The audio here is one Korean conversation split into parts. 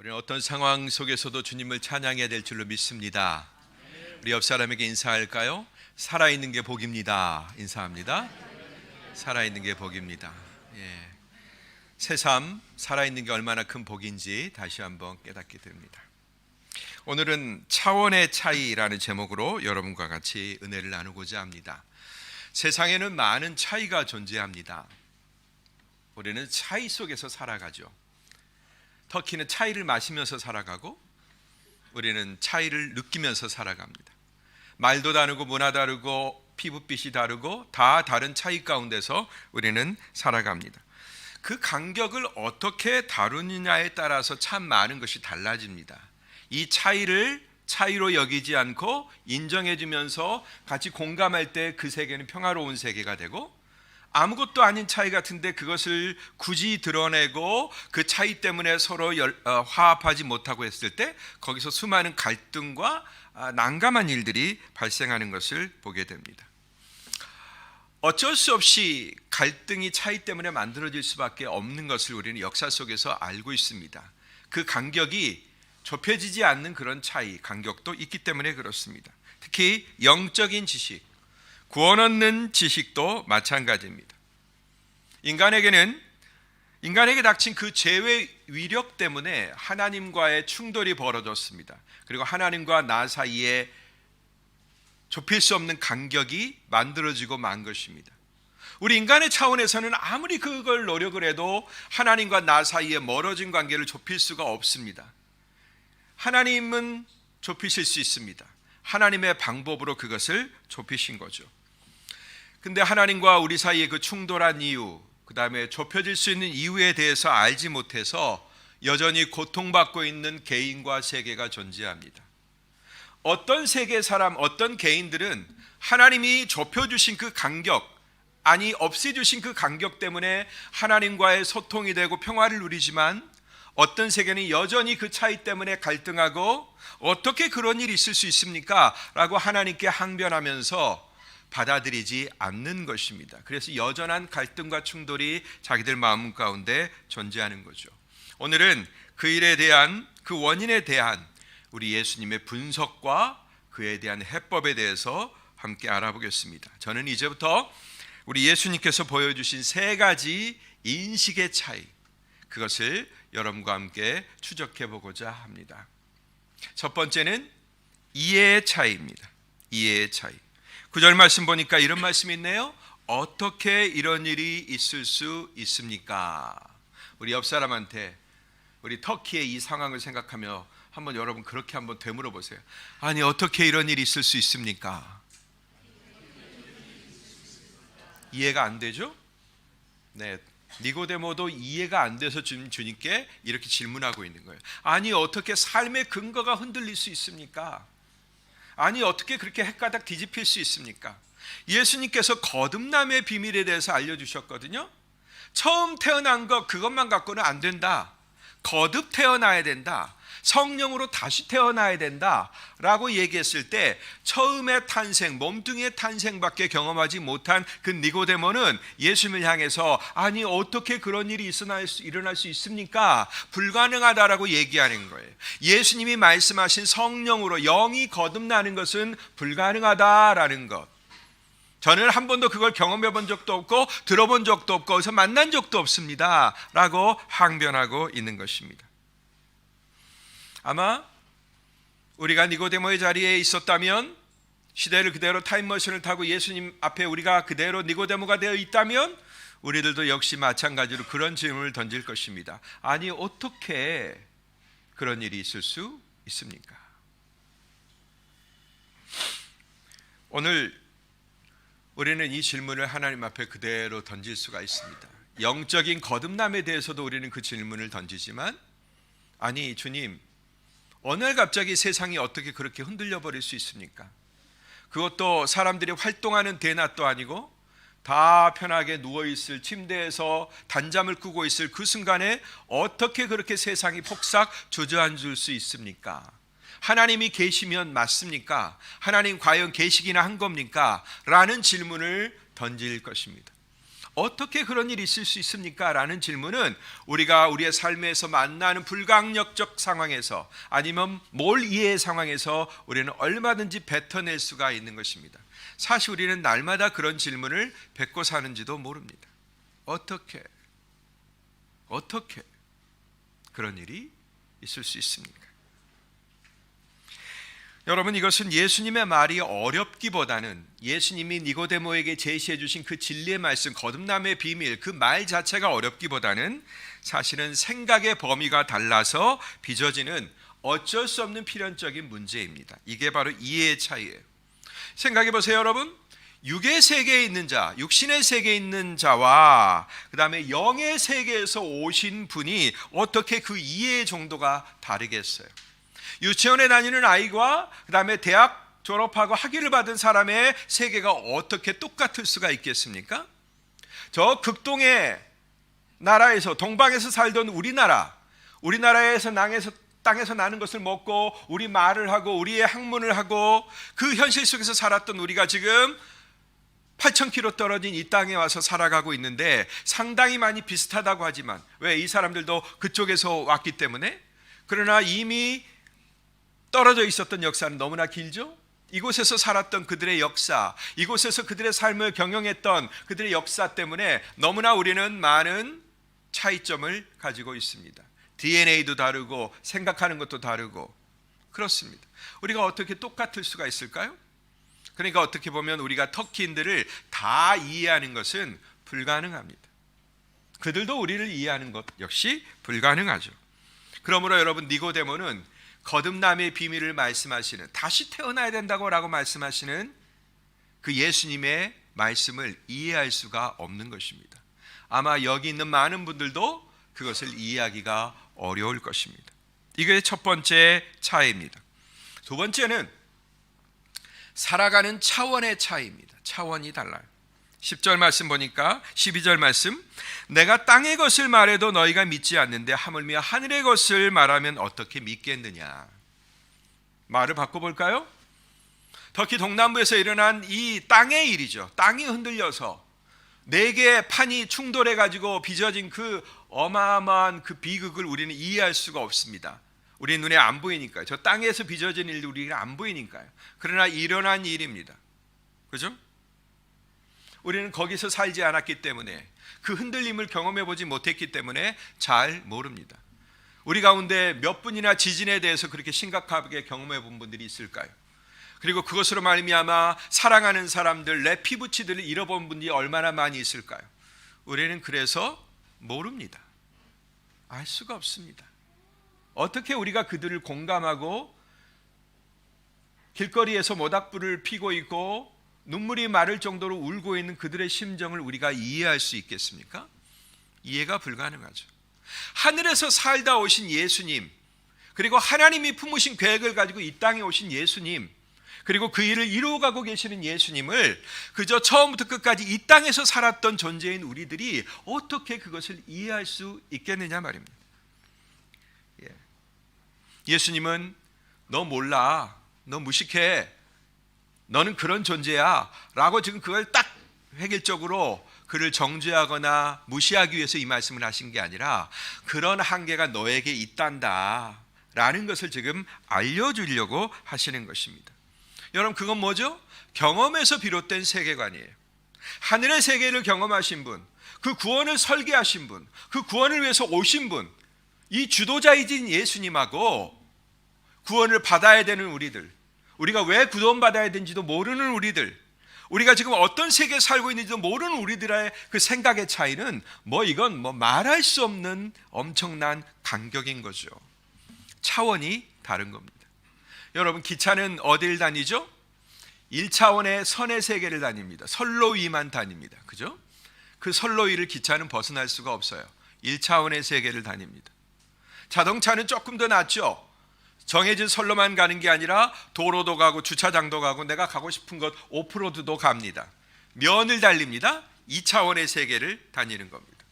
우리는 어떤 상황 속에서도 주님을 찬양해야 될 줄로 믿습니다. 우리 옆 사람에게 인사할까요? 살아있는 게 복입니다. 인사합니다. 살아있는 게 복입니다. 새삼 살아있는 게 얼마나 큰 복인지 다시 한번 깨닫게 됩니다. 오늘은 차원의 차이라는 제목으로 여러분과 같이 은혜를 나누고자 합니다. 세상에는 많은 차이가 존재합니다. 우리는 차이 속에서 살아가죠. 터키는 차이를 마시면서 살아가고 우리는 차이를 느끼면서 살아갑니다. 말도 다르고 문화 다르고 피부빛이 다르고 다 다른 차이 가운데서 우리는 살아갑니다. 그 간격을 어떻게 다루느냐에 따라서 참 많은 것이 달라집니다. 이 차이를 차이로 여기지 않고 인정해주면서 같이 공감할 때 그 세계는 평화로운 세계가 되고, 아무것도 아닌 차이 같은데 그것을 굳이 드러내고 그 차이 때문에 서로 화합하지 못하고 했을 때 거기서 수많은 갈등과 난감한 일들이 발생하는 것을 보게 됩니다. 어쩔 수 없이 갈등이 차이 때문에 만들어질 수밖에 없는 것을 우리는 역사 속에서 알고 있습니다. 그 간격이 좁혀지지 않는 그런 차이, 간격도 있기 때문에 그렇습니다. 특히 영적인 지식, 구원 얻는 지식도 마찬가지입니다. 인간에게 닥친 그 죄의 위력 때문에 하나님과의 충돌이 벌어졌습니다. 그리고 하나님과 나 사이에 좁힐 수 없는 간격이 만들어지고 만 것입니다. 우리 인간의 차원에서는 아무리 그걸 노력을 해도 하나님과 나 사이에 멀어진 관계를 좁힐 수가 없습니다. 하나님은 좁히실 수 있습니다. 하나님의 방법으로 그것을 좁히신 거죠. 근데 하나님과 우리 사이에 그 충돌한 이유, 그 다음에 좁혀질 수 있는 이유에 대해서 알지 못해서 여전히 고통받고 있는 개인과 세계가 존재합니다. 어떤 세계 사람, 어떤 개인들은 하나님이 좁혀주신 그 간격, 아니 없애주신 그 간격 때문에 하나님과의 소통이 되고 평화를 누리지만, 어떤 세계는 여전히 그 차이 때문에 갈등하고 어떻게 그런 일이 있을 수 있습니까? 라고 하나님께 항변하면서 받아들이지 않는 것입니다. 그래서 여전한 갈등과 충돌이 자기들 마음 가운데 존재하는 거죠. 오늘은 그 일에 대한, 그 원인에 대한 우리 예수님의 분석과 그에 대한 해법에 대해서 함께 알아보겠습니다. 저는 이제부터 우리 예수님께서 보여주신 세 가지 인식의 차이, 그것을 여러분과 함께 추적해 보고자 합니다. 첫 번째는 이해의 차이입니다. 이해의 차이. 9절 말씀 보니까 이런 말씀이 있네요. 어떻게 이런 일이 있을 수 있습니까? 우리 옆 사람한테 우리 터키의 이 상황을 생각하며 한번 여러분 그렇게 한번 되물어 보세요. 아니 어떻게 이런 일이 있을 수 있습니까? 이해가 안 되죠? 네, 니고데모도 이해가 안 돼서 주님께 이렇게 질문하고 있는 거예요. 아니 어떻게 삶의 근거가 흔들릴 수 있습니까? 아니 어떻게 그렇게 헷가닥 뒤집힐 수 있습니까? 예수님께서 거듭남의 비밀에 대해서 알려주셨거든요. 처음 태어난 것 그것만 갖고는 안 된다. 거듭 태어나야 된다. 성령으로 다시 태어나야 된다 라고 얘기했을 때, 처음의 탄생, 몸뚱이의 탄생밖에 경험하지 못한 그 니고데모는 예수님을 향해서 아니 어떻게 그런 일이 일어날 수 있습니까? 불가능하다라고 얘기하는 거예요. 예수님이 말씀하신 성령으로 영이 거듭나는 것은 불가능하다라는 것, 저는 한 번도 그걸 경험해 본 적도 없고 들어본 적도 없고 어디서 만난 적도 없습니다 라고 항변하고 있는 것입니다. 아마 우리가 니고데모의 자리에 있었다면, 시대를 그대로 타임머신을 타고 예수님 앞에 우리가 그대로 니고데모가 되어 있다면 우리들도 역시 마찬가지로 그런 질문을 던질 것입니다. 아니 어떻게 그런 일이 있을 수 있습니까? 오늘 우리는 이 질문을 하나님 앞에 그대로 던질 수가 있습니다. 영적인 거듭남에 대해서도 우리는 그 질문을 던지지만, 아니 주님, 어느 날 갑자기 세상이 어떻게 그렇게 흔들려 버릴 수 있습니까? 그것도 사람들이 활동하는 대낮도 아니고 다 편하게 누워있을 침대에서 단잠을 꾸고 있을 그 순간에 어떻게 그렇게 세상이 폭삭 주저앉을 수 있습니까? 하나님이 계시면 맞습니까? 하나님 과연 계시기나 한 겁니까? 라는 질문을 던질 것입니다. 어떻게 그런 일이 있을 수 있습니까? 라는 질문은 우리가 우리의 삶에서 만나는 불가항력적 상황에서 아니면 몰이해의 상황에서 우리는 얼마든지 뱉어낼 수가 있는 것입니다. 사실 우리는 날마다 그런 질문을 뱉고 사는지도 모릅니다. 어떻게 그런 일이 있을 수 있습니까? 여러분, 이것은 예수님의 말이 어렵기보다는 예수님이 니고데모에게 제시해 주신 그 진리의 말씀, 거듭남의 비밀, 그 말 자체가 어렵기보다는 사실은 생각의 범위가 달라서 빚어지는 어쩔 수 없는 필연적인 문제입니다. 이게 바로 이해의 차이예요. 생각해 보세요, 여러분. 육의 세계에 있는 자, 육신의 세계에 있는 자와 그 다음에 영의 세계에서 오신 분이 어떻게 그 이해의 정도가 다르겠어요? 유치원에 다니는 아이와 그 다음에 대학 졸업하고 학위를 받은 사람의 세계가 어떻게 똑같을 수가 있겠습니까? 저 극동의 나라에서 동방에서 살던 우리나라에서 땅에서 나는 것을 먹고 우리 말을 하고 우리의 학문을 하고 그 현실 속에서 살았던 우리가 지금 8,000km 떨어진 이 땅에 와서 살아가고 있는데 상당히 많이 비슷하다고 하지만, 왜? 이 사람들도 그쪽에서 왔기 때문에. 그러나 이미 떨어져 있었던 역사는 너무나 길죠. 이곳에서 살았던 그들의 역사, 이곳에서 그들의 삶을 경영했던 그들의 역사 때문에 너무나 우리는 많은 차이점을 가지고 있습니다. DNA도 다르고 생각하는 것도 다르고 그렇습니다. 우리가 어떻게 똑같을 수가 있을까요? 그러니까 어떻게 보면 우리가 터키인들을 다 이해하는 것은 불가능합니다. 그들도 우리를 이해하는 것 역시 불가능하죠. 그러므로 여러분, 니고데모는 거듭남의 비밀을 말씀하시는, 다시 태어나야 된다고 라고 말씀하시는 그 예수님의 말씀을 이해할 수가 없는 것입니다. 아마 여기 있는 많은 분들도 그것을 이해하기가 어려울 것입니다. 이게 첫 번째 차이입니다. 두 번째는 살아가는 차원의 차이입니다. 차원이 달라요. 10절 말씀 보니까 12절 말씀, 내가 땅의 것을 말해도 너희가 믿지 않는데 하물며 하늘의 것을 말하면 어떻게 믿겠느냐. 말을 바꿔볼까요? 터키 동남부에서 일어난 이 땅의 일이죠. 땅이 흔들려서 네 개의 판이 충돌해가지고 빚어진 그 어마어마한 그 비극을 우리는 이해할 수가 없습니다. 우리 눈에 안 보이니까요. 저 땅에서 빚어진 일도 우리가 안 보이니까요. 그러나 일어난 일입니다. 그죠? 우리는 거기서 살지 않았기 때문에, 그 흔들림을 경험해 보지 못했기 때문에 잘 모릅니다. 우리 가운데 몇 분이나 지진에 대해서 그렇게 심각하게 경험해 본 분들이 있을까요? 그리고 그것으로 말미암아 사랑하는 사람들, 내 피부치들을 잃어본 분들이 얼마나 많이 있을까요? 우리는 그래서 모릅니다. 알 수가 없습니다. 어떻게 우리가 그들을 공감하고 길거리에서 모닥불을 피고 있고 눈물이 마를 정도로 울고 있는 그들의 심정을 우리가 이해할 수 있겠습니까? 이해가 불가능하죠. 하늘에서 살다 오신 예수님, 그리고 하나님이 품으신 계획을 가지고 이 땅에 오신 예수님, 그리고 그 일을 이루어가고 계시는 예수님을 그저 처음부터 끝까지 이 땅에서 살았던 존재인 우리들이 어떻게 그것을 이해할 수 있겠느냐 말입니다. 예수님은 너 몰라, 너 무식해, 너는 그런 존재야 라고 지금 그걸 딱 획일적으로 그를 정죄하거나 무시하기 위해서 이 말씀을 하신 게 아니라 그런 한계가 너에게 있단다 라는 것을 지금 알려주려고 하시는 것입니다. 여러분, 그건 뭐죠? 경험에서 비롯된 세계관이에요. 하늘의 세계를 경험하신 분, 그 구원을 설계하신 분, 그 구원을 위해서 오신 분, 이 주도자이신 예수님하고 구원을 받아야 되는 우리들, 우리가 왜 구원받아야 되는지도 모르는 우리들, 우리가 지금 어떤 세계에 살고 있는지도 모르는 우리들의 그 생각의 차이는 이건 말할 수 없는 엄청난 간격인 거죠. 차원이 다른 겁니다. 여러분, 기차는 어디를 다니죠? 1차원의 선의 세계를 다닙니다. 선로 위만 다닙니다. 그죠? 그 선로 위를 기차는 벗어날 수가 없어요. 1차원의 세계를 다닙니다. 자동차는 조금 더 낫죠. 정해진 선로만 가는 게 아니라 도로도 가고 주차장도 가고 내가 가고 싶은 곳 오프로드도 갑니다. 면을 달립니다. 2차원의 세계를 다니는 겁니다.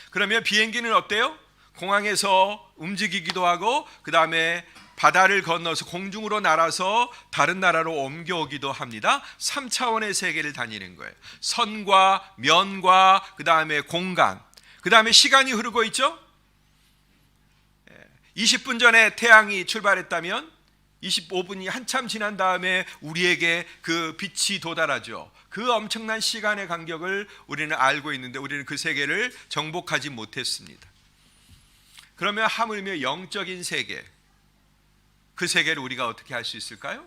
그러면 비행기는 어때요? 공항에서 움직이기도 하고 그 다음에 바다를 건너서 공중으로 날아서 다른 나라로 옮겨오기도 합니다. 3차원의 세계를 다니는 거예요. 선과 면과 그 다음에 공간, 그 다음에 시간이 흐르고 있죠. 20분 전에 태양이 출발했다면 25분이 한참 지난 다음에 우리에게 그 빛이 도달하죠. 그 엄청난 시간의 간격을 우리는 알고 있는데 우리는 그 세계를 정복하지 못했습니다. 그러면 하물며 영적인 세계, 그 세계를 우리가 어떻게 할 수 있을까요?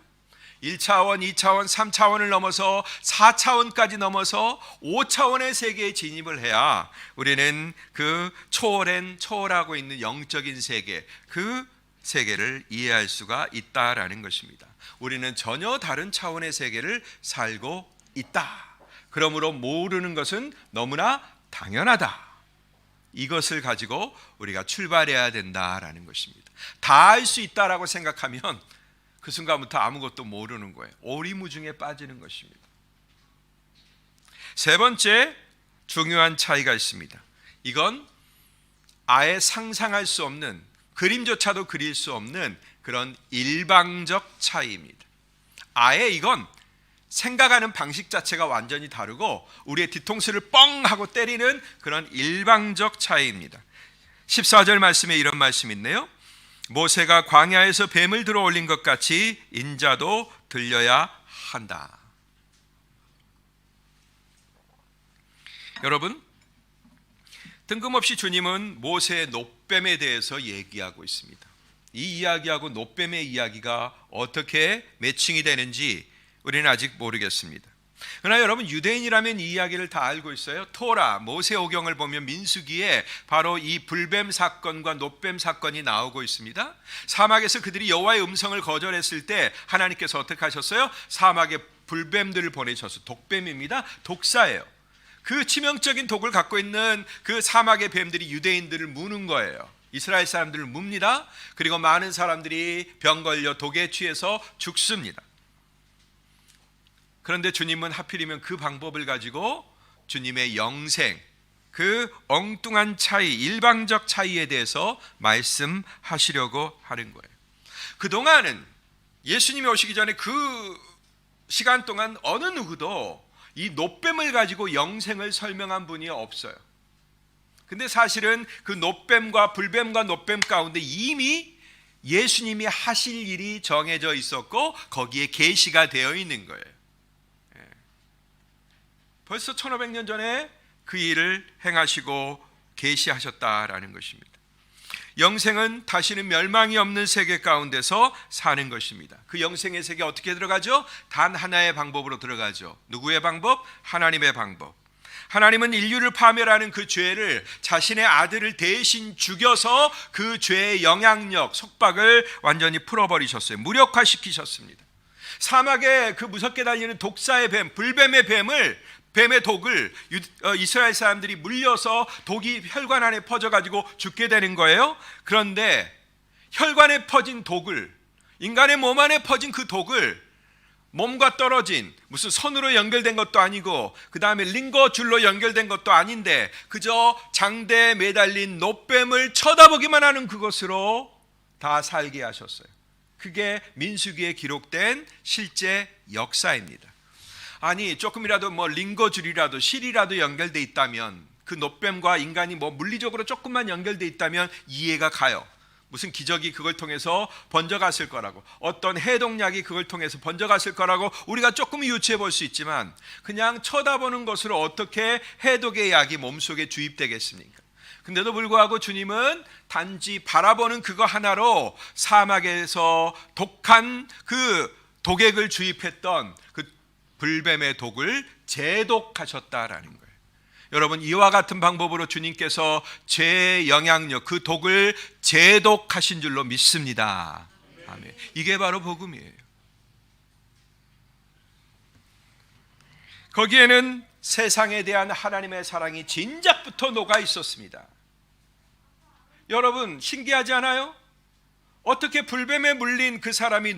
1차원, 2차원, 3차원을 넘어서 4차원까지 넘어서 5차원의 세계에 진입을 해야 우리는 그 초월하고 있는 영적인 세계, 그 세계를 이해할 수가 있다라는 것입니다. 우리는 전혀 다른 차원의 세계를 살고 있다. 그러므로 모르는 것은 너무나 당연하다. 이것을 가지고 우리가 출발해야 된다라는 것입니다. 다 알 수 있다라고 생각하면 그 순간부터 아무것도 모르는 거예요. 오리무중에 빠지는 것입니다. 세 번째 중요한 차이가 있습니다. 이건 아예 상상할 수 없는, 그림조차도 그릴 수 없는 그런 일방적 차이입니다. 아예 이건 생각하는 방식 자체가 완전히 다르고 우리의 뒤통수를 뻥 하고 때리는 그런 일방적 차이입니다. 14절 말씀에 이런 말씀이 있네요. 모세가 광야에서 뱀을 들어 올린 것 같이 인자도 들려야 한다. 여러분, 뜬금없이 주님은 모세의 놋뱀에 대해서 얘기하고 있습니다. 이 이야기하고 놋뱀의 이야기가 어떻게 매칭이 되는지 우리는 아직 모르겠습니다. 그러나 여러분, 유대인이라면 이 이야기를 다 알고 있어요. 토라, 모세오경을 보면 민수기에 바로 이 불뱀 사건과 놋뱀 사건이 나오고 있습니다. 사막에서 그들이 여호와의 음성을 거절했을 때 하나님께서 어떻게 하셨어요? 사막에 불뱀들을 보내셔서, 독뱀입니다. 독사예요. 그 치명적인 독을 갖고 있는 그 사막의 뱀들이 유대인들을 무는 거예요. 이스라엘 사람들을 뭅니다. 그리고 많은 사람들이 병 걸려 독에 취해서 죽습니다. 그런데 주님은 하필이면 그 방법을 가지고 주님의 영생, 그 엉뚱한 차이, 일방적 차이에 대해서 말씀하시려고 하는 거예요. 그동안은 예수님이 오시기 전에 그 시간 동안 어느 누구도 이 놋뱀을 가지고 영생을 설명한 분이 없어요. 근데 사실은 그 놋뱀과 불뱀과 놋뱀 가운데 이미 예수님이 하실 일이 정해져 있었고 거기에 계시가 되어 있는 거예요. 벌써 1500년 전에 그 일을 행하시고 계시하셨다라는 것입니다. 영생은 다시는 멸망이 없는 세계 가운데서 사는 것입니다. 그 영생의 세계 어떻게 들어가죠? 단 하나의 방법으로 들어가죠. 누구의 방법? 하나님의 방법. 하나님은 인류를 파멸하는 그 죄를 자신의 아들을 대신 죽여서 그 죄의 영향력, 속박을 완전히 풀어버리셨어요. 무력화시키셨습니다. 사막에 그 무섭게 달리는 독사의 뱀, 불뱀의 뱀의 독을 이스라엘 사람들이 물려서 독이 혈관 안에 퍼져가지고 죽게 되는 거예요. 그런데 혈관에 퍼진 독을, 인간의 몸 안에 퍼진 그 독을 몸과 떨어진, 무슨 선으로 연결된 것도 아니고 그 다음에 링거줄로 연결된 것도 아닌데 그저 장대에 매달린 놋뱀을 쳐다보기만 하는 그것으로 다 살게 하셨어요. 그게 민수기에 기록된 실제 역사입니다. 아니, 조금이라도 링거줄이라도 실이라도 연결돼 있다면, 그 놋뱀과 인간이 물리적으로 조금만 연결돼 있다면 이해가 가요. 무슨 기적이 그걸 통해서 번져갔을 거라고, 어떤 해독약이 그걸 통해서 번져갔을 거라고 우리가 조금 유추해 볼 수 있지만, 그냥 쳐다보는 것으로 어떻게 해독의 약이 몸속에 주입되겠습니까? 근데도 불구하고 주님은 단지 바라보는 그거 하나로 사막에서 독한 그 독액을 주입했던 그 불뱀의 독을 제독하셨다라는 거예요. 여러분, 이와 같은 방법으로 주님께서 죄의 영향력, 그 독을 제독하신 줄로 믿습니다. 아멘. 이게 바로 복음이에요. 거기에는 세상에 대한 하나님의 사랑이 진작부터 녹아 있었습니다. 여러분, 신기하지 않아요? 어떻게 불뱀에 물린 그 사람이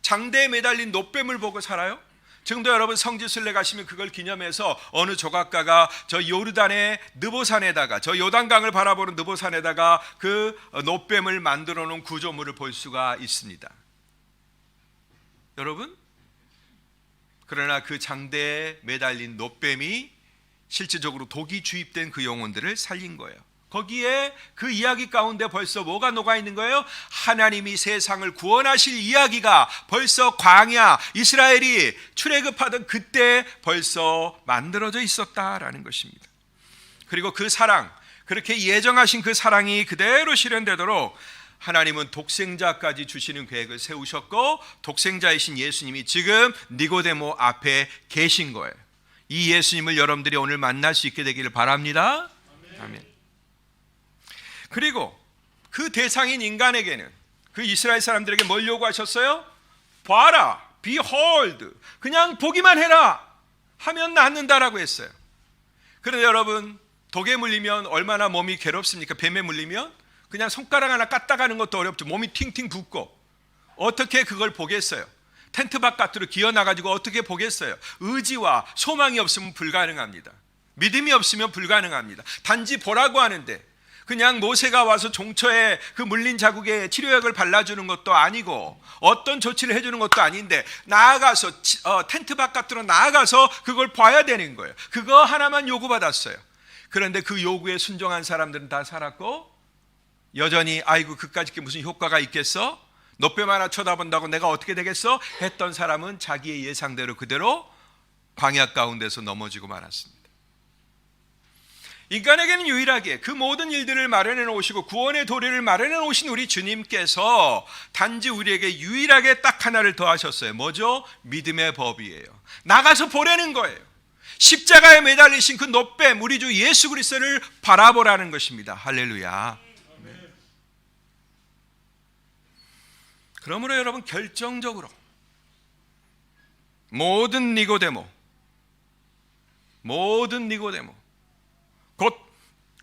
장대에 매달린 놋뱀을 보고 살아요? 지금도 여러분 성지순례 가시면 그걸 기념해서 어느 조각가가 저 요르단의 느보산에다가, 저 요단강을 바라보는 느보산에다가 그 놋뱀을 만들어 놓은 구조물을 볼 수가 있습니다. 여러분, 그러나 그 장대에 매달린 놋뱀이 실질적으로 독이 주입된 그 영혼들을 살린 거예요. 거기에 그 이야기 가운데 벌써 뭐가 녹아 있는 거예요? 하나님이 세상을 구원하실 이야기가 벌써 광야, 이스라엘이 출애굽하던 그때 벌써 만들어져 있었다라는 것입니다. 그리고 그 사랑, 그렇게 예정하신 그 사랑이 그대로 실현되도록 하나님은 독생자까지 주시는 계획을 세우셨고, 독생자이신 예수님이 지금 니고데모 앞에 계신 거예요. 이 예수님을 여러분들이 오늘 만날 수 있게 되기를 바랍니다. 아멘. 그리고 그 대상인 인간에게는, 그 이스라엘 사람들에게 뭘 요구하셨어요? 봐라, behold, 그냥 보기만 해라 하면 낫는다라고 했어요. 그런데 여러분, 독에 물리면 얼마나 몸이 괴롭습니까? 뱀에 물리면 그냥 손가락 하나 까딱하는 것도 어렵죠. 몸이 팅팅 붓고 어떻게 그걸 보겠어요? 텐트 바깥으로 기어나가지고 어떻게 보겠어요? 의지와 소망이 없으면 불가능합니다. 믿음이 없으면 불가능합니다. 단지 보라고 하는데 그냥 모세가 와서 종처에 그 물린 자국에 치료약을 발라주는 것도 아니고 어떤 조치를 해주는 것도 아닌데 나아가서 텐트 바깥으로 나아가서 그걸 봐야 되는 거예요. 그거 하나만 요구받았어요. 그런데 그 요구에 순종한 사람들은 다 살았고, 여전히 아이고 그까짓 게 무슨 효과가 있겠어? 놋뱀 하나 쳐다본다고 내가 어떻게 되겠어? 했던 사람은 자기의 예상대로 그대로 광야 가운데서 넘어지고 말았습니다. 인간에게는 유일하게 그 모든 일들을 마련해 놓으시고 구원의 도리를 마련해 놓으신 우리 주님께서 단지 우리에게 유일하게 딱 하나를 더하셨어요. 뭐죠? 믿음의 법이에요. 나가서 보라는 거예요. 십자가에 매달리신 그 놋뱀, 우리 주 예수 그리스도를 바라보라는 것입니다. 할렐루야. 그러므로 여러분, 결정적으로 모든 니고데모, 곧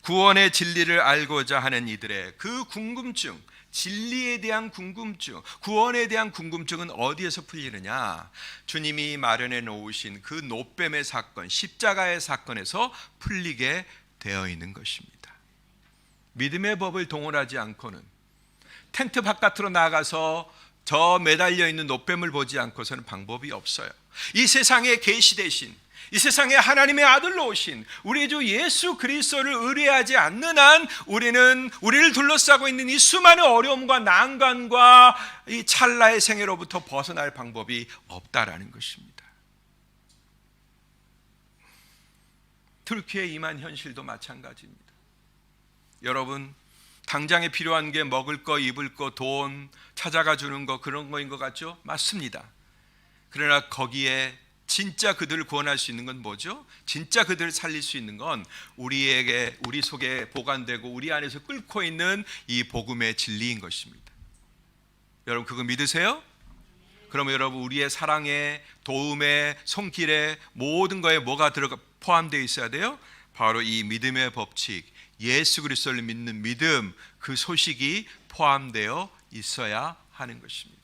구원의 진리를 알고자 하는 이들의 그 궁금증, 진리에 대한 궁금증, 구원에 대한 궁금증은 어디에서 풀리느냐? 주님이 마련해 놓으신 그 놋뱀의 사건, 십자가의 사건에서 풀리게 되어 있는 것입니다. 믿음의 법을 동원하지 않고는, 텐트 바깥으로 나가서 저 매달려 있는 놋뱀을 보지 않고서는 방법이 없어요. 이 세상에 계시되신, 이 세상에 하나님의 아들로 오신 우리 주 예수 그리스도를 의뢰하지 않는 한 우리는 우리를 둘러싸고 있는 이 수많은 어려움과 난관과 이 찰나의 생애로부터 벗어날 방법이 없다라는 것입니다. 터키에 임한 현실도 마찬가지입니다. 여러분, 당장에 필요한 게 먹을 거, 입을 거, 돈 찾아가 주는 거, 그런 거인 것 같죠? 맞습니다. 그러나 거기에 진짜 그들을 구원할 수 있는 건 뭐죠? 진짜 그들을 살릴 수 있는 건 우리에게, 우리 속에 보관되고 우리 안에서 끓고 있는 이 복음의 진리인 것입니다. 여러분, 그거 믿으세요? 그러면 여러분, 우리의 사랑에, 도움에, 손길에, 모든 거에 뭐가 포함되어 있어야 돼요? 바로 이 믿음의 법칙, 예수 그리스도를 믿는 믿음, 그 소식이 포함되어 있어야 하는 것입니다.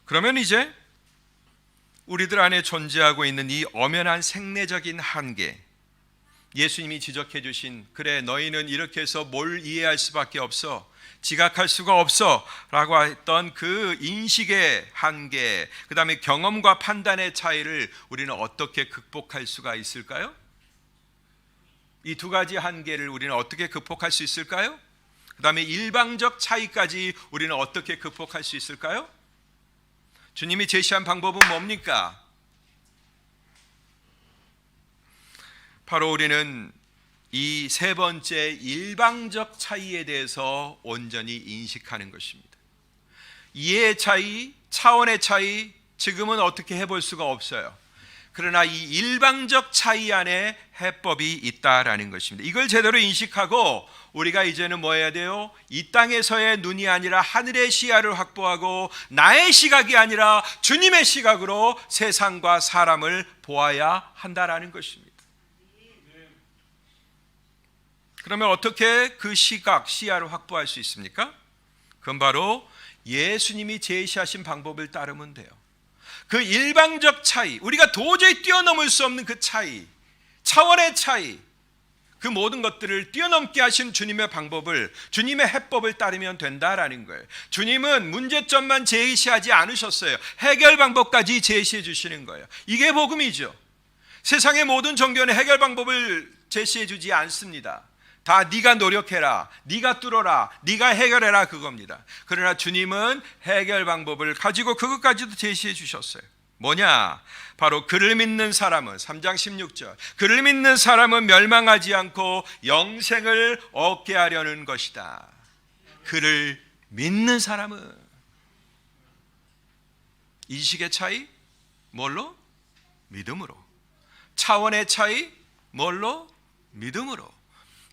그러면 이제 우리들 안에 존재하고 있는 이 엄연한 생내적인 한계, 예수님이 지적해 주신, 그래 너희는 이렇게 해서 뭘 이해할 수밖에 없어, 지각할 수가 없어 라고 했던 그 인식의 한계, 그 다음에 경험과 판단의 차이를 우리는 어떻게 극복할 수가 있을까요? 이 두 가지 한계를 우리는 어떻게 극복할 수 있을까요? 그 다음에 일방적 차이까지 우리는 어떻게 극복할 수 있을까요? 주님이 제시한 방법은 뭡니까? 바로 우리는 이 세 번째 일방적 차이에 대해서 온전히 인식하는 것입니다. 이해의 차이, 차원의 차이, 지금은 어떻게 해볼 수가 없어요. 그러나 이 일방적 차이 안에 해법이 있다라는 것입니다. 이걸 제대로 인식하고 우리가 이제는 뭐 해야 돼요? 이 땅에서의 눈이 아니라 하늘의 시야를 확보하고 나의 시각이 아니라 주님의 시각으로 세상과 사람을 보아야 한다라는 것입니다. 그러면 어떻게 그 시각, 시야를 확보할 수 있습니까? 그건 바로 예수님이 제시하신 방법을 따르면 돼요. 그 일방적 차이, 우리가 도저히 뛰어넘을 수 없는 그 차이, 차원의 차이, 그 모든 것들을 뛰어넘게 하신 주님의 방법을, 주님의 해법을 따르면 된다라는 거예요. 주님은 문제점만 제시하지 않으셨어요. 해결 방법까지 제시해 주시는 거예요. 이게 복음이죠. 세상의 모든 종교는 해결 방법을 제시해 주지 않습니다. 다 네가 노력해라, 네가 뚫어라, 네가 해결해라, 그겁니다. 그러나 주님은 해결 방법을 가지고 그것까지도 제시해 주셨어요. 뭐냐? 바로 그를 믿는 사람은, 3장 16절, 그를 믿는 사람은 멸망하지 않고 영생을 얻게 하려는 것이다. 그를 믿는 사람은. 인식의 차이? 뭘로? 믿음으로. 차원의 차이? 뭘로? 믿음으로.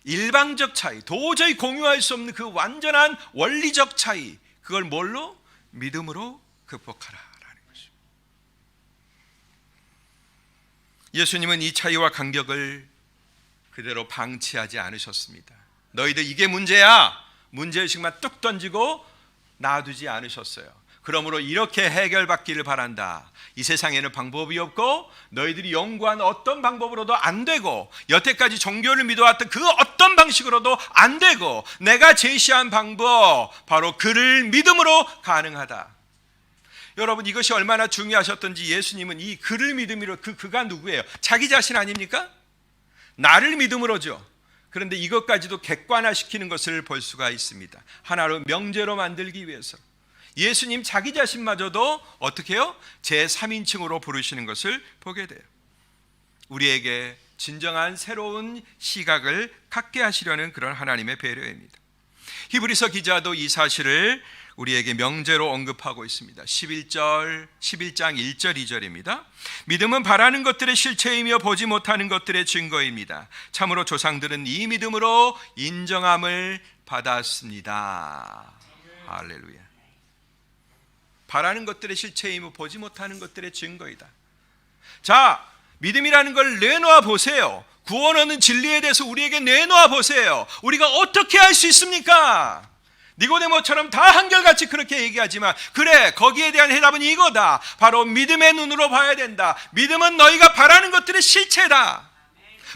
일방적 차이, 도저히 공유할 수 없는 그 완전한 원리적 차이, 그걸 뭘로? 믿음으로 극복하라라는 것입니다. 예수님은 이 차이와 간격을 그대로 방치하지 않으셨습니다. 너희들 이게 문제야, 문제의식만 뚝 던지고 놔두지 않으셨어요. 그러므로 이렇게 해결받기를 바란다. 이 세상에는 방법이 없고 너희들이 연구한 어떤 방법으로도 안 되고 여태까지 종교를 믿어왔던 그 어떤 방식으로도 안 되고 내가 제시한 방법, 바로 그를 믿음으로 가능하다. 여러분, 이것이 얼마나 중요하셨던지 예수님은 이 그를 믿음으로, 그가 누구예요? 자기 자신 아닙니까? 나를 믿음으로죠. 그런데 이것까지도 객관화시키는 것을 볼 수가 있습니다. 하나로 명제로 만들기 위해서 예수님 자기 자신마저도 어떻게 해요? 제3인칭으로 부르시는 것을 보게 돼요. 우리에게 진정한 새로운 시각을 갖게 하시려는 그런 하나님의 배려입니다. 히브리서 기자도 이 사실을 우리에게 명제로 언급하고 있습니다. 11장 1절 2절입니다. 믿음은 바라는 것들의 실체이며 보지 못하는 것들의 증거입니다. 참으로 조상들은 이 믿음으로 인정함을 받았습니다. 할렐루야. 바라는 것들의 실체이며 보지 못하는 것들의 증거이다. 자, 믿음이라는 걸 내놓아 보세요. 구원 얻는 진리에 대해서 우리에게 내놓아 보세요. 우리가 어떻게 할 수 있습니까? 니고데모처럼 다 한결같이 그렇게 얘기하지만, 그래, 거기에 대한 해답은 이거다. 바로 믿음의 눈으로 봐야 된다. 믿음은 너희가 바라는 것들의 실체다.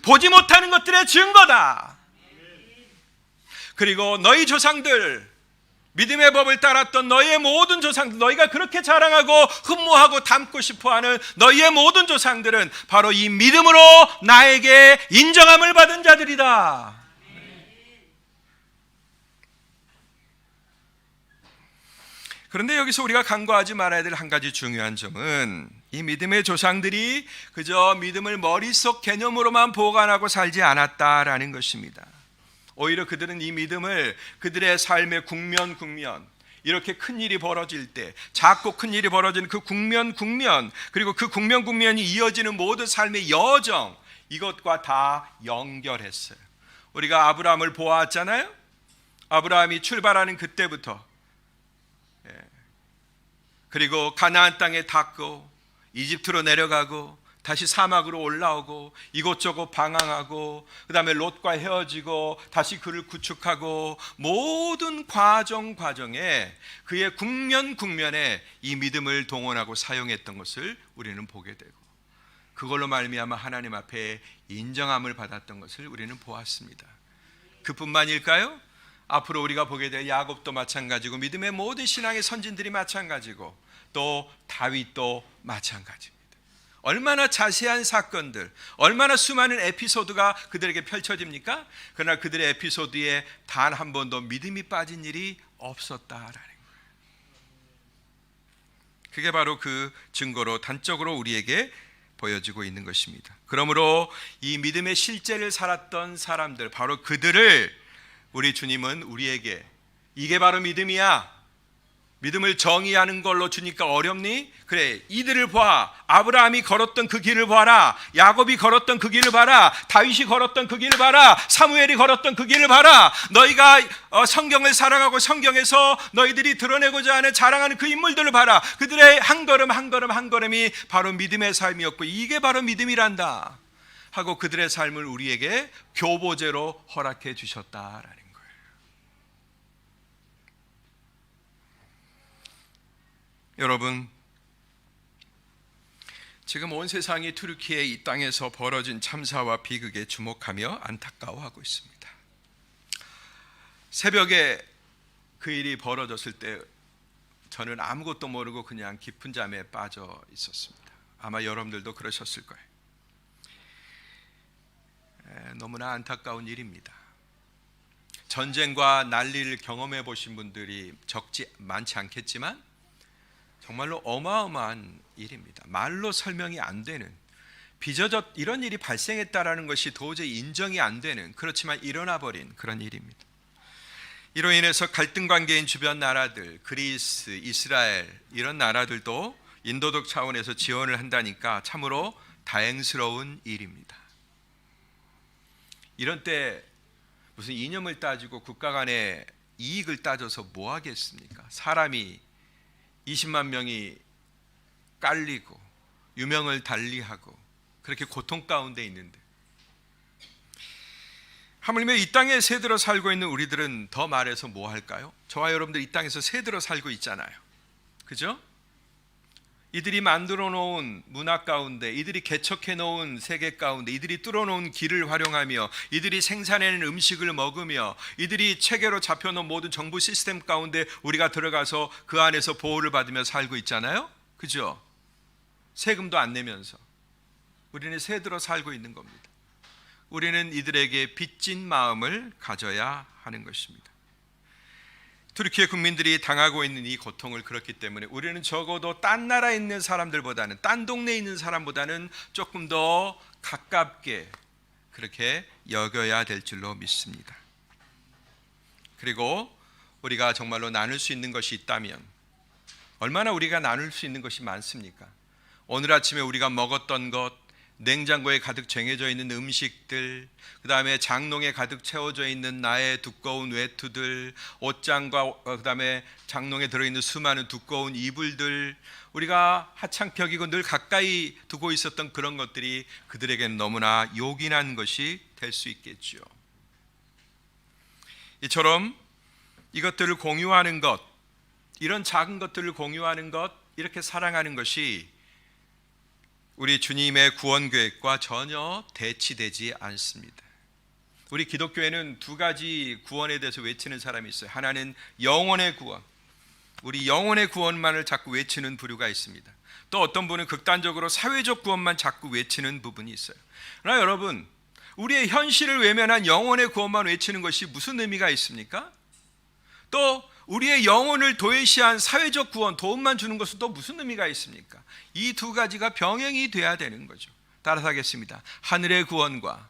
보지 못하는 것들의 증거다. 그리고 너희 조상들, 믿음의 법을 따랐던 너희의 모든 조상들, 너희가 그렇게 자랑하고 흠모하고 닮고 싶어하는 너희의 모든 조상들은 바로 이 믿음으로 나에게 인정함을 받은 자들이다. 그런데 여기서 우리가 간과하지 말아야 될 한 가지 중요한 점은, 이 믿음의 조상들이 그저 믿음을 머릿속 개념으로만 보관하고 살지 않았다라는 것입니다. 오히려 그들은 이 믿음을 그들의 삶의 국면, 이렇게 큰 일이 벌어질 때, 작고 큰 일이 벌어지는 그 국면, 그리고 그 국면이 이어지는 모든 삶의 여정, 이것과 다 연결했어요. 우리가 아브라함을 보았잖아요. 아브라함이 출발하는 그때부터, 그리고 가나안 땅에 닿고 이집트로 내려가고 다시 사막으로 올라오고 이곳저곳 방황하고 그 다음에 롯과 헤어지고 다시 그를 구축하고, 모든 과정에 그의 국면에 이 믿음을 동원하고 사용했던 것을 우리는 보게 되고, 그걸로 말미암아 하나님 앞에 인정함을 받았던 것을 우리는 보았습니다. 그뿐만일까요? 앞으로 우리가 보게 될 야곱도 마찬가지고 믿음의 모든 신앙의 선진들이 마찬가지고 또 다윗도 마찬가지입니다. 얼마나 자세한 사건들, 얼마나 수많은 에피소드가 그들에게 펼쳐집니까? 그러나 그들의 에피소드에 단 한 번도 믿음이 빠진 일이 없었다라는 거예요. 그게 바로 그 증거로 단적으로 우리에게 보여지고 있는 것입니다. 그러므로 이 믿음의 실제를 살았던 사람들, 바로 그들을 우리 주님은 우리에게, 이게 바로 믿음이야, 믿음을 정의하는 걸로 주니까 어렵니? 그래, 이들을 봐. 아브라함이 걸었던 그 길을 봐라. 야곱이 걸었던 그 길을 봐라. 다윗이 걸었던 그 길을 봐라. 사무엘이 걸었던 그 길을 봐라. 너희가 성경을 사랑하고 성경에서 너희들이 드러내고자 하는, 자랑하는 그 인물들을 봐라. 그들의 한 걸음이 바로 믿음의 삶이었고, 이게 바로 믿음이란다 하고 그들의 삶을 우리에게 교보제로 허락해 주셨다라는 거예요. 여러분, 지금 온 세상이 튀르키예 이 땅에서 벌어진 참사와 비극에 주목하며 안타까워하고 있습니다. 새벽에 그 일이 벌어졌을 때 저는 아무것도 모르고 그냥 깊은 잠에 빠져 있었습니다. 아마 여러분들도 그러셨을 거예요. 너무나 안타까운 일입니다. 전쟁과 난리를 경험해 보신 분들이 많지 않겠지만 정말로 어마어마한 일입니다. 말로 설명이 안 되는, 빚어졌 이런 일이 발생했다라는 것이 도저히 인정이 안 되는, 그렇지만 일어나 버린 그런 일입니다. 이로 인해서 갈등 관계인 주변 나라들, 그리스, 이스라엘 이런 나라들도 인도적 차원에서 지원을 한다니까 참으로 다행스러운 일입니다. 이런 때 무슨 이념을 따지고 국가 간의 이익을 따져서 뭐 하겠습니까? 사람이 20만 명이 깔리고 유명을 달리하고 그렇게 고통 가운데 있는데, 하물며 이 땅에 새들어 살고 있는 우리들은 더 말해서 뭐 할까요? 저와 여러분들 이 땅에서 새들어 살고 있잖아요. 그죠? 이들이 만들어 놓은 문화 가운데, 이들이 개척해 놓은 세계 가운데, 이들이 뚫어 놓은 길을 활용하며, 이들이 생산해낸 음식을 먹으며, 이들이 체계로 잡혀 놓은 모든 정부 시스템 가운데 우리가 들어가서 그 안에서 보호를 받으며 살고 있잖아요. 그죠? 세금도 안 내면서 우리는 새들어 살고 있는 겁니다. 우리는 이들에게 빚진 마음을 가져야 하는 것입니다. 튀르키예 국민들이 당하고 있는 이 고통을, 그렇기 때문에 우리는 적어도 딴 나라에 있는 사람들보다는, 딴 동네에 있는 사람보다는 조금 더 가깝게 그렇게 여겨야 될 줄로 믿습니다. 그리고 우리가 정말로 나눌 수 있는 것이 있다면, 얼마나 우리가 나눌 수 있는 것이 많습니까? 오늘 아침에 우리가 먹었던 것, 냉장고에 가득 쟁여져 있는 음식들, 그 다음에 장롱에 가득 채워져 있는 나의 두꺼운 외투들, 옷장과 그 다음에 장롱에 들어있는 수많은 두꺼운 이불들, 우리가 하찮게 여기고 늘 가까이 두고 있었던 그런 것들이 그들에게는 너무나 요긴한 것이 될 수 있겠죠. 이처럼 이것들을 공유하는 것, 이런 작은 것들을 공유하는 것, 이렇게 사랑하는 것이 우리 주님의 구원 계획과 전혀 대치되지 않습니다. 우리 기독교에는 두 가지 구원에 대해서 외치는 사람이 있어요. 하나는 영혼의 구원, 우리 영혼의 구원만을 자꾸 외치는 부류가 있습니다. 또 어떤 분은 극단적으로 사회적 구원만 자꾸 외치는 부분이 있어요. 그러나 여러분, 우리의 현실을 외면한 영혼의 구원만 외치는 것이 무슨 의미가 있습니까? 또 우리의 영혼을 도외시한 사회적 구원, 도움만 주는 것은 또 무슨 의미가 있습니까? 이 두 가지가 병행이 돼야 되는 거죠. 따라서 하겠습니다. 하늘의 구원과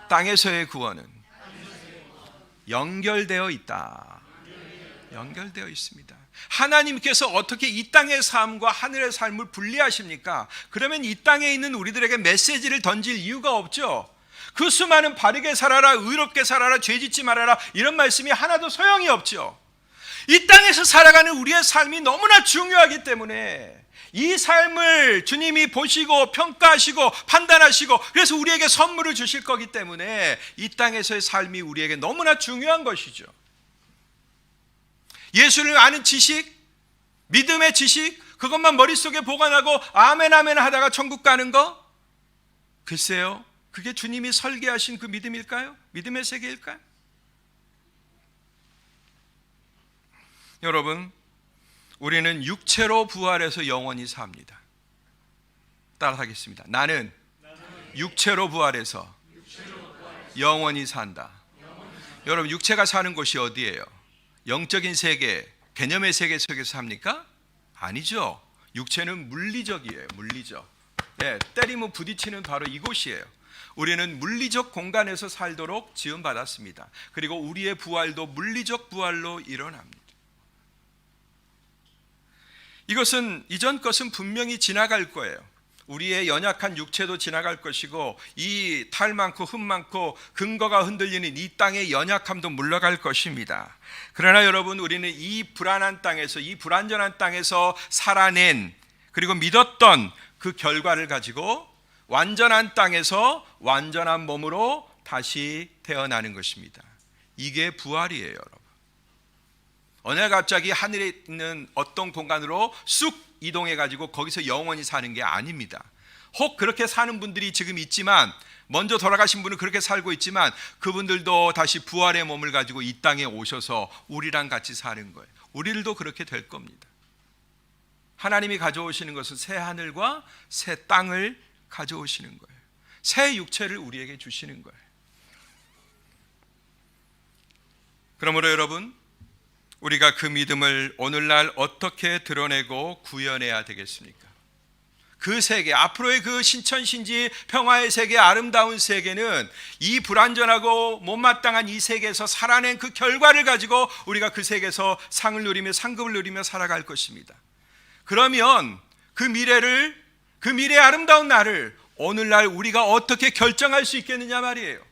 땅에서의 구원은 연결되어 있다. 연결되어 있습니다. 하나님께서 어떻게 이 땅의 삶과 하늘의 삶을 분리하십니까? 그러면 이 땅에 있는 우리들에게 메시지를 던질 이유가 없죠. 그 수많은 바르게 살아라, 의롭게 살아라, 죄짓지 말아라, 이런 말씀이 하나도 소용이 없죠. 이 땅에서 살아가는 우리의 삶이 너무나 중요하기 때문에 이 삶을 주님이 보시고 평가하시고 판단하시고, 그래서 우리에게 선물을 주실 거기 때문에 이 땅에서의 삶이 우리에게 너무나 중요한 것이죠. 예수를 아는 지식, 믿음의 지식, 그것만 머릿속에 보관하고 아멘 아멘 하다가 천국 가는 거? 글쎄요, 그게 주님이 설계하신 그 믿음일까요? 믿음의 세계일까요? 여러분, 우리는 육체로 부활해서 영원히 삽니다. 따라 하겠습니다. 나는 육체로 부활해서 영원히 산다. 여러분, 육체가 사는 곳이 어디예요? 영적인 세계, 개념의 세계 속에서 삽니까? 아니죠. 육체는 물리적이에요. 물리적. 네, 때리면 부딪히는 바로 이곳이에요. 우리는 물리적 공간에서 살도록 지음받았습니다. 그리고 우리의 부활도 물리적 부활로 일어납니다. 이것은, 이전 것은 분명히 지나갈 거예요. 우리의 연약한 육체도 지나갈 것이고, 이 탈 많고 흠 많고 근거가 흔들리는 이 땅의 연약함도 물러갈 것입니다. 그러나 여러분, 우리는 이 불안한 땅에서, 이 불안전한 땅에서 살아낸, 그리고 믿었던 그 결과를 가지고 완전한 땅에서 완전한 몸으로 다시 태어나는 것입니다. 이게 부활이에요, 여러분. 어느 날 갑자기 하늘에 있는 어떤 공간으로 쑥 이동해 가지고 거기서 영원히 사는 게 아닙니다. 혹 그렇게 사는 분들이 지금 있지만, 먼저 돌아가신 분은 그렇게 살고 있지만 그분들도 다시 부활의 몸을 가지고 이 땅에 오셔서 우리랑 같이 사는 거예요. 우리들도 그렇게 될 겁니다. 하나님이 가져오시는 것은 새 하늘과 새 땅을 가져오시는 거예요. 새 육체를 우리에게 주시는 거예요. 그러므로 여러분, 우리가 그 믿음을 오늘날 어떻게 드러내고 구현해야 되겠습니까? 그 세계, 앞으로의 그 신천신지 평화의 세계, 아름다운 세계는 이 불완전하고 못마땅한 이 세계에서 살아낸 그 결과를 가지고 우리가 그 세계에서 상을 누리며 상급을 누리며 살아갈 것입니다. 그러면 그 미래의 아름다운 날을 오늘날 우리가 어떻게 결정할 수 있겠느냐 말이에요.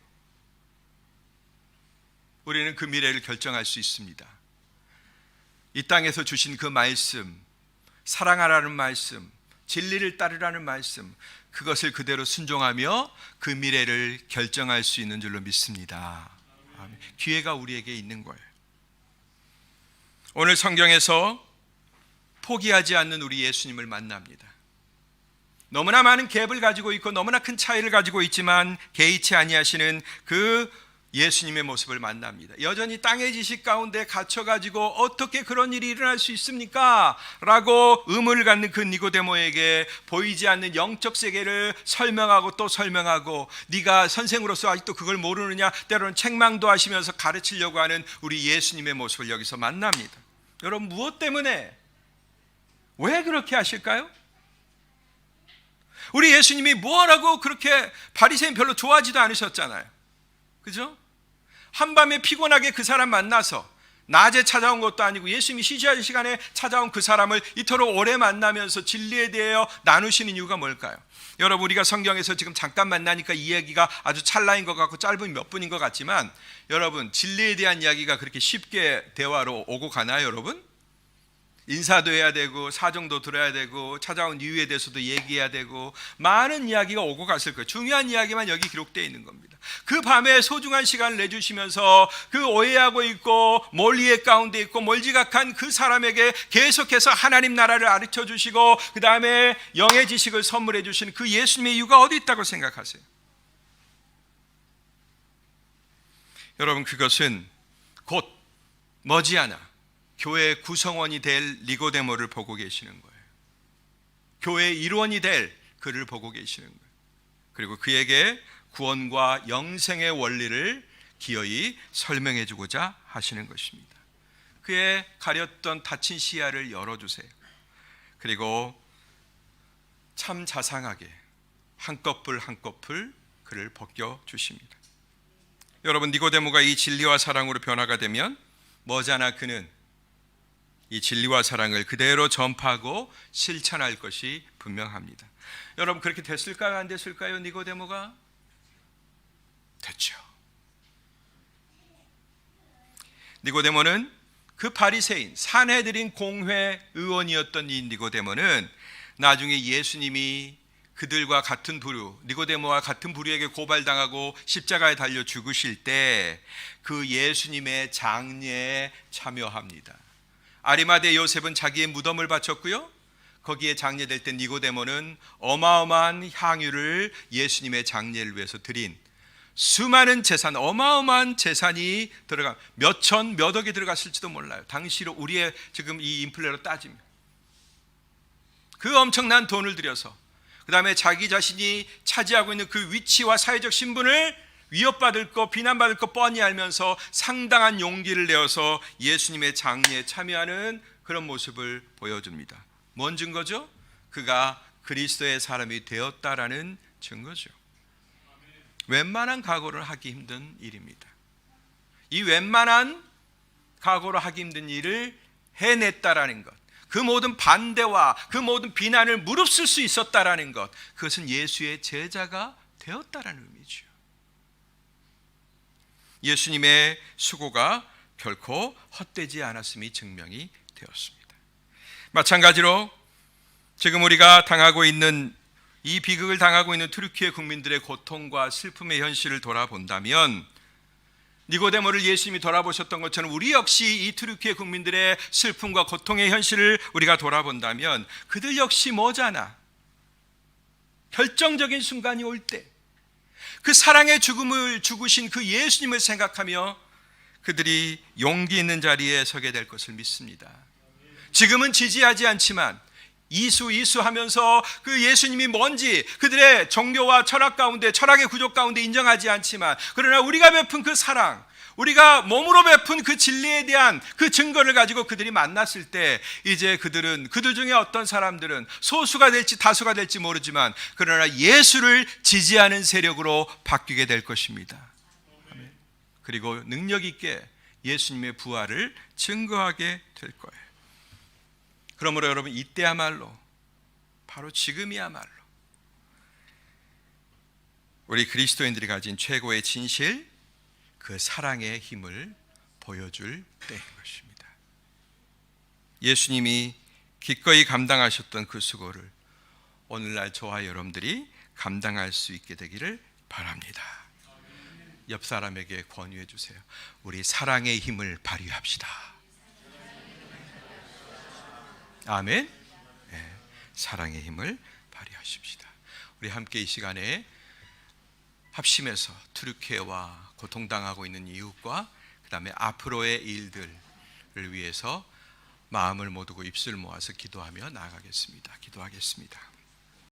우리는 그 미래를 결정할 수 있습니다. 이 땅에서 주신 그 말씀, 사랑하라는 말씀, 진리를 따르라는 말씀, 그것을 그대로 순종하며 그 미래를 결정할 수 있는 줄로 믿습니다. 아멘. 기회가 우리에게 있는 거예요. 오늘 성경에서 포기하지 않는 우리 예수님을 만납니다. 너무나 많은 갭을 가지고 있고 너무나 큰 차이를 가지고 있지만 개의치 아니하시는 그 예수님의 모습을 만납니다. 여전히 땅의 지식 가운데 갇혀가지고 어떻게 그런 일이 일어날 수 있습니까? 라고 의문을 갖는 그 니고데모에게 보이지 않는 영적 세계를 설명하고 또 설명하고, 네가 선생으로서 아직도 그걸 모르느냐, 때로는 책망도 하시면서 가르치려고 하는 우리 예수님의 모습을 여기서 만납니다. 여러분, 무엇 때문에, 왜 그렇게 하실까요? 우리 예수님이 뭐라고 그렇게 바리새인 별로 좋아하지도 않으셨잖아요. 그죠? 한밤에 피곤하게 그 사람 만나서, 낮에 찾아온 것도 아니고 예수님이 쉬셔야 시간에 찾아온 그 사람을 이토록 오래 만나면서 진리에 대하여 나누시는 이유가 뭘까요? 여러분, 우리가 성경에서 지금 잠깐 만나니까 이 얘기가 아주 찰나인 것 같고 짧은 몇 분인 것 같지만, 여러분, 진리에 대한 이야기가 그렇게 쉽게 대화로 오고 가나요, 여러분? 인사도 해야 되고 사정도 들어야 되고 찾아온 이유에 대해서도 얘기해야 되고 많은 이야기가 오고 갔을 거예요. 중요한 이야기만 여기 기록되어 있는 겁니다. 그 밤에 소중한 시간을 내주시면서 그 오해하고 있고 몰리의 가운데 있고 몰지각한 그 사람에게 계속해서 하나님 나라를 가르쳐 주시고 그 다음에 영의 지식을 선물해 주시는 그 예수님의 이유가 어디 있다고 생각하세요? 여러분, 그것은 곧 머지않아 교회의 구성원이 될 니고데모를 보고 계시는 거예요. 교회의 일원이 될 그를 보고 계시는 거예요. 그리고 그에게 구원과 영생의 원리를 기어이 설명해 주고자 하시는 것입니다. 그의 가렸던 닫힌 시야를 열어주세요. 그리고 참 자상하게 한꺼풀 한꺼풀 그를 벗겨주십니다. 여러분, 니고데모가 이 진리와 사랑으로 변화가 되면 머지않아 그는 이 진리와 사랑을 그대로 전파하고 실천할 것이 분명합니다. 여러분, 그렇게 됐을까요? 안 됐을까요? 니고데모가? 됐죠. 니고데모는 그 바리새인 산헤드린 공회 의원이었던 이 니고데모는 나중에 예수님이 그들과 같은 부류, 니고데모와 같은 부류에게 고발당하고 십자가에 달려 죽으실 때 그 예수님의 장례에 참여합니다. 아리마대 요셉은 자기의 무덤을 바쳤고요, 거기에 장례될 때 니고데모는 어마어마한 향유를 예수님의 장례를 위해서 드린 수많은 재산, 어마어마한 재산이 들어가 몇천 몇억이 들어갔을지도 몰라요. 당시로 우리의 지금 이 인플레로 따지면 그 엄청난 돈을 들여서 그 다음에 자기 자신이 차지하고 있는 그 위치와 사회적 신분을 위협받을 거, 비난받을 거 뻔히 알면서 상당한 용기를 내어서 예수님의 장례에 참여하는 그런 모습을 보여줍니다. 뭔 증거죠? 그가 그리스도의 사람이 되었다라는 증거죠. 웬만한 각오를 하기 힘든 일입니다. 이 웬만한 각오를 하기 힘든 일을 해냈다라는 것, 그 모든 반대와 그 모든 비난을 무릅쓸 수 있었다라는 것, 그것은 예수의 제자가 되었다라는 의미죠. 예수님의 수고가 결코 헛되지 않았음이 증명이 되었습니다. 마찬가지로 지금 우리가 당하고 있는 이 비극을 당하고 있는 투르키예 국민들의 고통과 슬픔의 현실을 돌아본다면 니고데모를 예수님이 돌아보셨던 것처럼 우리 역시 이 트루키의 국민들의 슬픔과 고통의 현실을 우리가 돌아본다면 그들 역시 뭐잖아. 결정적인 순간이 올 때 그 사랑의 죽음을 죽으신 그 예수님을 생각하며 그들이 용기 있는 자리에 서게 될 것을 믿습니다. 지금은 지지하지 않지만 이수 하면서 그 예수님이 뭔지 그들의 종교와 철학 가운데, 철학의 구조 가운데 인정하지 않지만, 그러나 우리가 베푼 그 사랑, 우리가 몸으로 베푼 그 진리에 대한 그 증거를 가지고 그들이 만났을 때 이제 그들 중에 어떤 사람들은 소수가 될지 다수가 될지 모르지만 그러나 예수를 지지하는 세력으로 바뀌게 될 것입니다. 그리고 능력 있게 예수님의 부활을 증거하게 될 거예요. 그러므로 여러분, 이때야말로, 바로 지금이야말로 우리 그리스도인들이 가진 최고의 진실, 그 사랑의 힘을 보여줄 때인 것입니다. 예수님이 기꺼이 감당하셨던 그 수고를 오늘날 저와 여러분들이 감당할 수 있게 되기를 바랍니다. 옆 사람에게 권유해 주세요. 우리 사랑의 힘을 발휘합시다. 아멘. 네, 사랑의 힘을 발휘하십시다. 우리 함께 이 시간에 합심해서 트루키에와 고통당하고 있는 이웃과 그 다음에 앞으로의 일들을 위해서 마음을 모두고 입술 모아서 기도하며 나아가겠습니다. 기도하겠습니다.